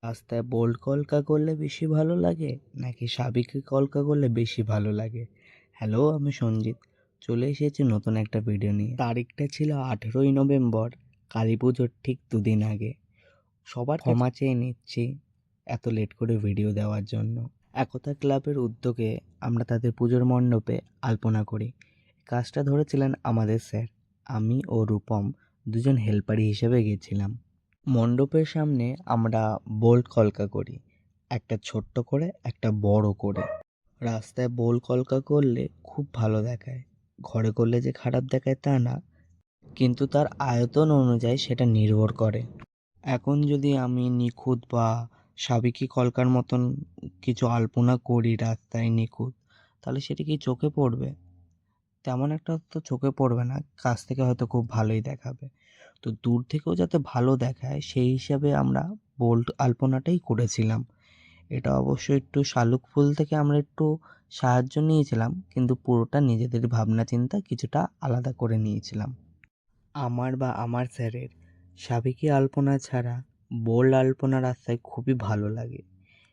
রাস্তায় বোল্ড কলকা করলে বেশি ভালো লাগে নাকি সাবিকে কলকা করলে বেশি ভালো লাগে? হ্যালো, আমি সঞ্জিত। চলে এসেছি নতুন একটা ভিডিও নিয়ে। তারিখটা ছিল 18ই নভেম্বর, কালী পুজোর ঠিক দুদিন আগে। সবার ক্ষমা চেয়ে নিচ্ছি এত লেট করে ভিডিও দেওয়ার জন্য। একতা ক্লাবের উদ্যোগে আমরা তাদের পুজোর মণ্ডপে আলপনা করি। কাজটা ধরেছিলেন আমাদের স্যার। আমি ও রূপম দুজন হেল্পারি হিসেবে গেছিলাম। মণ্ডপের সামনে আমরা বোল্ড কলকা করি, একটা ছোট্ট করে একটা বড় করে। রাস্তায় বোল্ড কলকা করলে খুব ভালো দেখায়, ঘরে করলে যে খারাপ দেখায় তা না, কিন্তু তার আয়তন অনুযায়ী সেটা নির্ভর করে। এখন যদি আমি নিখুঁত বা সাবেকি কলকার মতন কিছু আলপনা করি রাস্তায় নিখুঁত, তাহলে সেটা কি চোখে পড়বে? তেমন একটা তো চোখে পড়বে না, কাছ থেকে হয়তো খুব ভালোই দেখাবে। তো দূর থেকেও যাতে ভালো দেখায় সেই হিসাবে আমরা বোল্ড আলপনাটাই করেছিলাম। এটা অবশ্য একটু শালুক ফুল থেকে আমরা একটু সাহায্য নিয়েছিলাম, কিন্তু পুরোটা নিজেদের ভাবনা চিন্তা কিছুটা আলাদা করে নিয়েছিলাম। আমার বা আমার স্যারের সাবেকি আলপনা ছাড়া বোল্ড আলপনা রাস্তায় খুবই ভালো লাগে।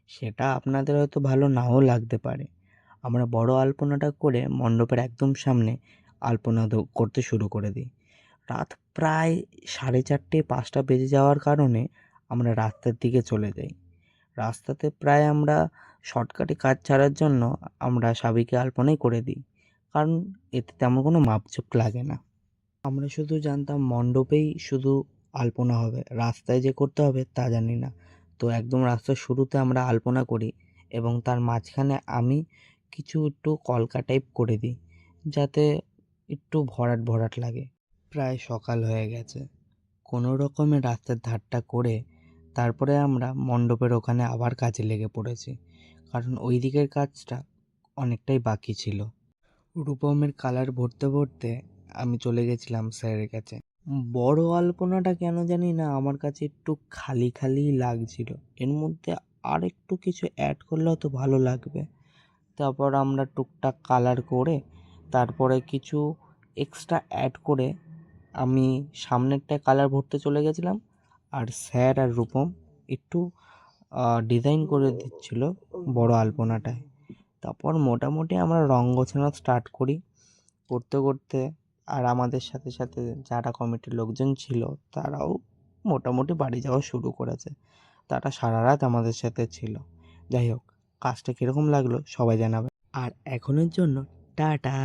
সেটা আপনাদের হয়তো ভালো নাও লাগতে পারে। আমরা বড় আলপনাটা করে মণ্ডপের একদম সামনে আলপনা করতে শুরু করে দিই। রাত প্রায় 4:30-5টা বেজে যাওয়ার কারণে আমরা রাস্তার দিকে চলে যাই। রাস্তাতে প্রায় আমরা শর্টকাটে কাজ ছাড়ার জন্য আমরা সাবেকি আলপনাই করে দিই, কারণ এতে তেমন কোনো মাপঝোপ লাগে না। আমরা শুধু জানতাম মণ্ডপেই শুধু আলপনা হবে, রাস্তায় যে করতে হবে তা জানি না। তো একদম রাস্তার শুরুতে আমরা আলপনা করি এবং তার মাঝখানে আমি কিছু একটু কলকা টাইপ করে দিই, যাতে একটু ভরাট ভরাট লাগে। প্রায় সকাল হয়ে গেছে, কোনো রকমে রাস্তার ধারটা করে তারপরে আমরা মণ্ডপের ওখানে আবার কাজে লেগে পড়েছি, কারণ ওই দিকের কাজটা অনেকটাই বাকি ছিল। রূপমের কালার ভরতে ভরতে আমি চলে গেছিলাম স্যারের কাছে। বড় আলপনাটা কেন জানি না আমার কাছে একটু খালি খালিই লাগছিল, এর মধ্যে আর একটু কিছু অ্যাড করলে হয়তো ভালো লাগবে। তারপর আমরা টুকটাক কালার করে তারপরে কিছু এক্সট্রা অ্যাড করে আমি সামনেরটায় কালার ভরতে চলে গেছিলাম, আর স্যার আর রূপম একটু ডিজাইন করে দিচ্ছিল বড় আলপনাটায়। তারপর মোটামুটি আমরা রঙ গোছানো স্টার্ট করি। করতে করতে আর আমাদের সাথে সাথে যারা কমিটির লোকজন ছিল তারাও মোটামুটি বাড়ি যাওয়া শুরু করেছে। তারা সারা রাত আমাদের সাথে ছিল। যাই হোক, কাজটা কীরকম লাগলো সবাই জানাবে। আর এখনের জন্য টাটা।